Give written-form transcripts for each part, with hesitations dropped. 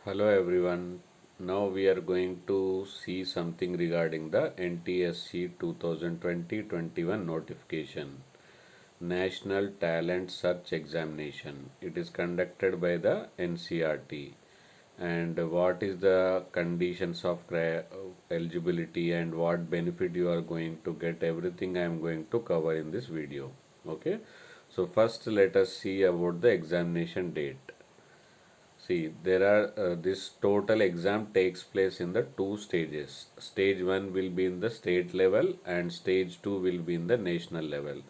Hello everyone. Now we are going to see something regarding the NTSE 2020-21 notification. National Talent Search Examination. It is conducted by the NCERT. And what is the conditions of eligibility and what benefit you are going to get, everything I am going to cover in this video. Okay. So first let us see about the examination date. See, there are this total exam takes place in the two stages. Stage 1 will be in the state level and stage 2 will be in the national level.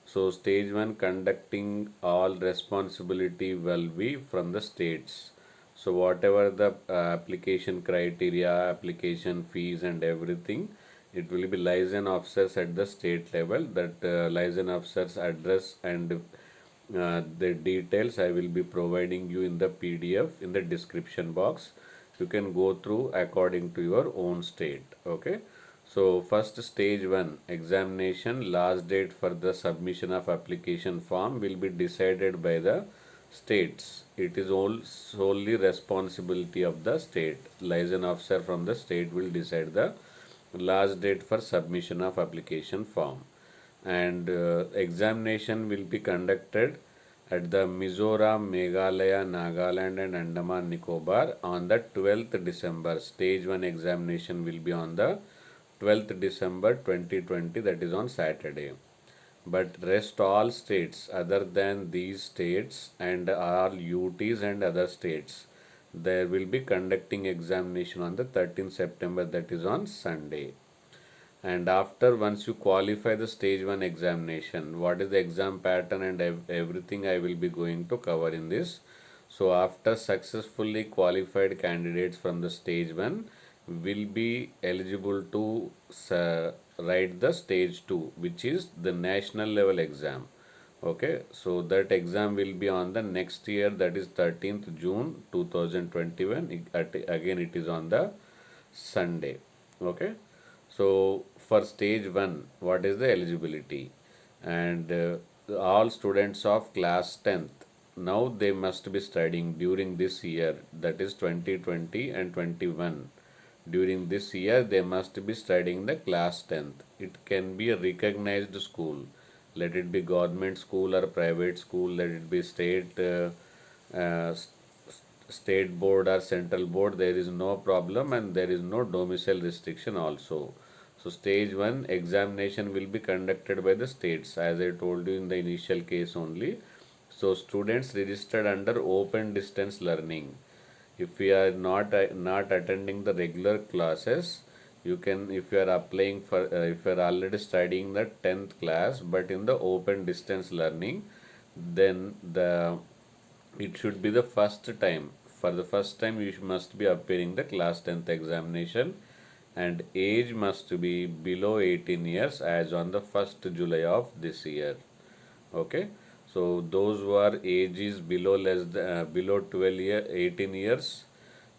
So stage 1 conducting all responsibility will be from the states. So whatever the application criteria, application fees and everything, it will be liaison officers at the state level. That liaison officers address and the details I will be providing you in the PDF in the description box. You can go through according to your own state. Okay. So first stage 1 examination last date for the submission of application form will be decided by the states. It is all solely responsibility of the state. Liaison officer from the state will decide the last date for submission of application form. And examination will be conducted at the Mizoram, Meghalaya, Nagaland and Andaman Nicobar on the 12th December. Stage 1 examination will be on the 12th December 2020, that is on Saturday. But rest all states other than these states and all UTs and other states, there will be conducting examination on the 13th September, that is on Sunday. And after once you qualify the stage 1 examination, what is the exam pattern and everything I will be going to cover in this. So after successfully qualified candidates from the stage 1 will be eligible to write the stage 2, which is the national level exam. Okay, so that exam will be on the next year, that is 13th June 2021. Again it is on the Sunday. Okay. So for stage 1, what is the eligibility? And all students of class 10th, now they must be studying during this year, that is 2020 and 21. During this year, they must be studying the class 10th. It can be a recognized school. Let it be government school or private school, let it be uh, state board or central board, there is no problem and there is no domicile restriction also. So stage 1 examination will be conducted by the states, as I told you in the initial case only. So students registered under open distance learning, if we are not attending the regular classes, you can, if you are applying for if you are already studying the 10th class but in the open distance learning, then it should be the first time. For the first time you must be appearing the class 10th examination, and age must be below 18 years as on the 1st July of this year. Okay. So those who are age is below below 18 years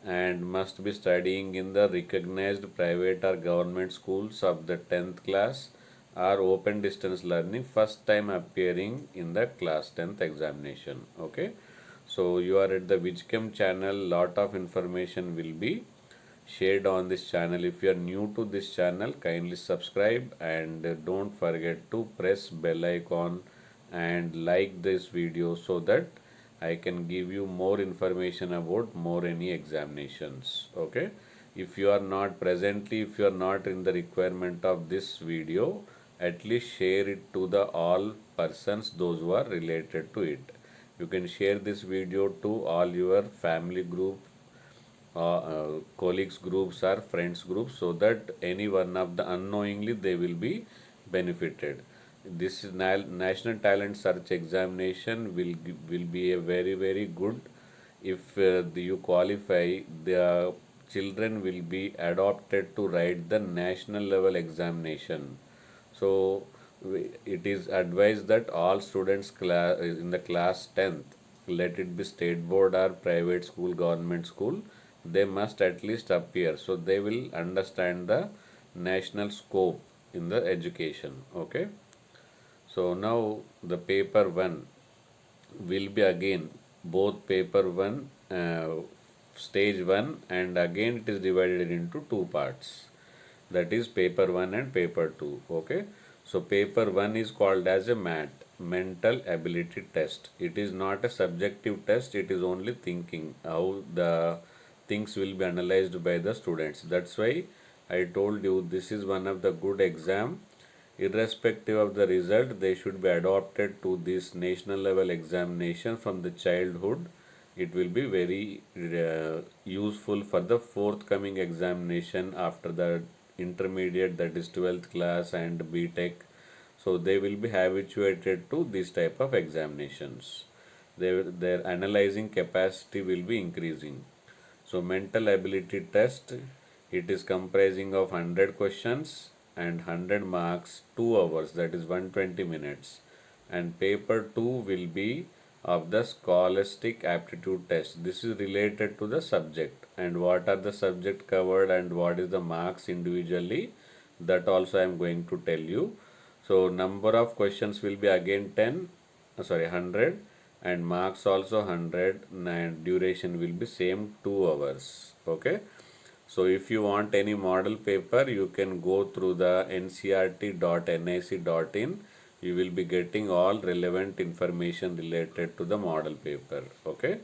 and must be studying in the recognized private or government schools of the 10th class or open distance learning, first time appearing in the class 10th examination. Okay. So you are at the Whichchem channel, lot of information will be shared on this channel. If you are new to this channel, kindly subscribe and don't forget to press bell icon and like this video so that I can give you more information about more any examinations. Okay. If you are not presently, if you are not in the requirement of this video, at least share it to the all persons, those who are related to it. You can share this video to all your family group, colleagues groups or friends groups, so that any one of the unknowingly they will be benefited. This is national talent search examination will be a very good. If you qualify, the children will be adopted to write the national level examination. So it is advised that all students in the class 10th, let it be state board or private school, government school, they must at least appear, so they will understand the national scope in the education. Okay. So now the paper 1 will be again both paper 1 stage 1, and again it is divided into two parts, that is paper 1 and paper 2. Okay, so paper 1 is called as a MAT, mental ability test. It is not a subjective test, it is only thinking how the things will be analyzed by the students. That's why I told you this is one of the good exam. Irrespective of the result, they should be adopted to this national level examination from the childhood. It will be very useful for the forthcoming examination after the intermediate, that is 12th class and B.Tech. So they will be habituated to this type of examinations. Their analyzing capacity will be increasing. So mental ability test, it is comprising of 100 questions and 100 marks, 2 hours, that is 120 minutes. And paper 2 will be of the scholastic aptitude test. This is related to the subject, and what are the subject covered and what is the marks individually, that also I am going to tell you. So number of questions will be again 100, and marks also 100, and duration will be same 2 hours. Okay, so if you want any model paper, you can go through the ncert.nic.in. You will be getting all relevant information related to the model paper. Okay,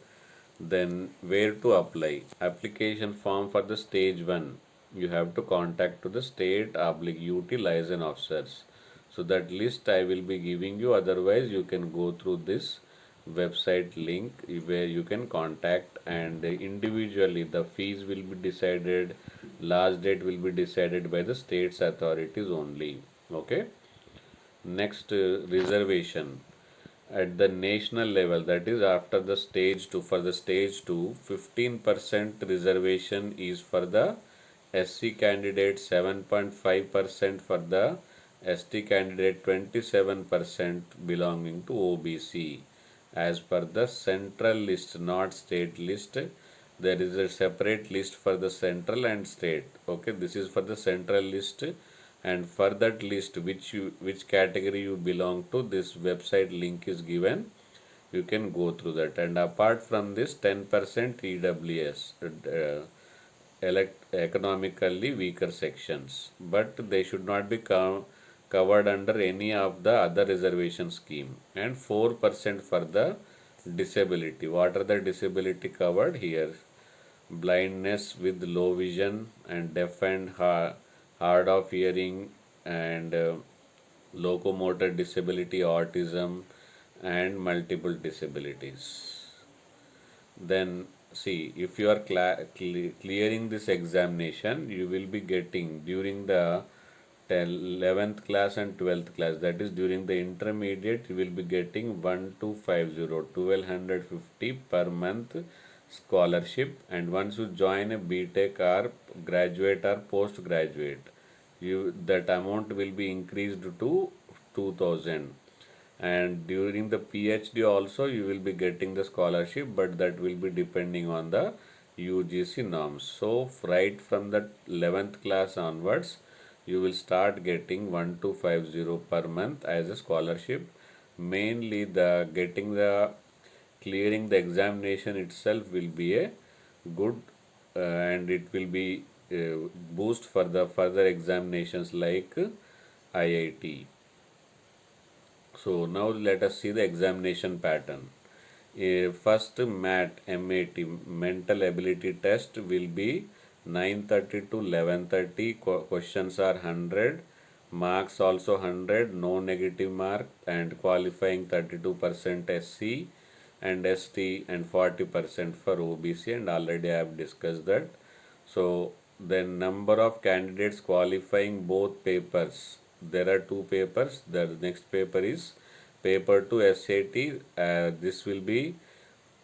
then where to apply? Application form for the stage 1. You have to contact to the state/UT liaison officers. So that list I will be giving you. Otherwise, you can go through this website link where you can contact, and individually the fees will be decided, last date will be decided by the state's authorities only. Okay, next, reservation at the national level, that is after the stage 2. For the stage 2, 15% reservation is for the SC candidate, 7.5% for the ST candidate, 27% belonging to OBC. As per the central list, not state list, there is a separate list for the central and state. Okay, this is for the central list, and for that list which category you belong to, this website link is given. You can go through that. And apart from this, 10% EWS, economically weaker sections, but they should not be covered under any of the other reservation scheme. And 4% for the disability. What are the disability covered here? Blindness with low vision, and deaf and hard of hearing, and locomotor disability, autism, and multiple disabilities. Then see, if you are clearing this examination, you will be getting during the 11th class and 12th class, that is during the intermediate, you will be getting 1250 per month scholarship. And once you join a B.Tech or graduate or postgraduate, that amount will be increased to 2000. And during the PhD also you will be getting the scholarship, but that will be depending on the UGC norms. So right from the 11th class onwards, you will start getting 1250 per month as a scholarship. Mainly the clearing the examination itself will be a good, and it will be boost for the further examinations like IIT. So now let us see the examination pattern. First MAT mental ability test will be 9:30 to 11:30. Questions are 100, marks also 100, no negative mark, and qualifying 32% SC and ST, and 40% for OBC, and already I have discussed that. So then number of candidates qualifying both papers. There are two papers. The next paper is paper 2 SAT. This will be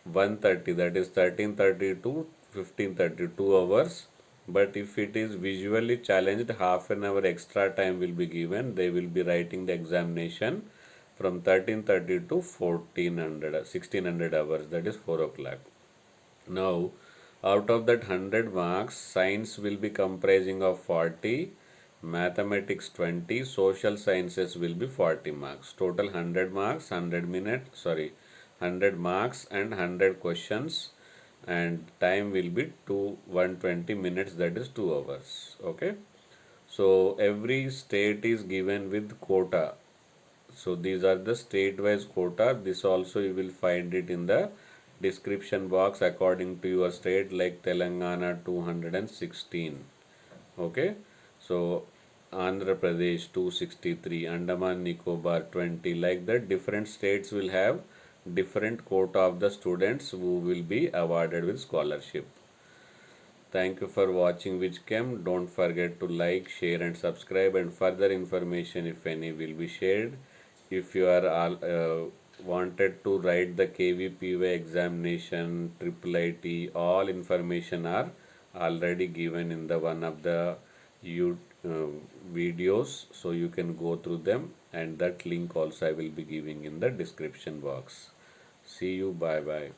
130, that is 13:30 to 15:30, 2 hours. But if it is visually challenged, half an hour extra time will be given. They will be writing the examination from 13:30 to 1600 hours, that is 4 o'clock. Now, out of that 100 marks, science will be comprising of 40, mathematics 20, social sciences will be 40 marks. Total 100 marks, 100 marks and 100 questions. and time will be 120 minutes, that is 2 hours. Okay, so every state is given with quota. So these are the state wise quota. This also you will find it in the description box according to your state, like Telangana 216. Okay, so Andhra Pradesh 263, Andaman Nicobar 20, like that different states will have different quota of the students who will be awarded with scholarship. Thank you for watching Chem. Don't forget to like, share and subscribe, and further information if any will be shared. If you are all, wanted to write the KVPY examination, IIIT, all information are already given in the one of the videos, so you can go through them, and that link also I will be giving in the description box. See you, bye bye.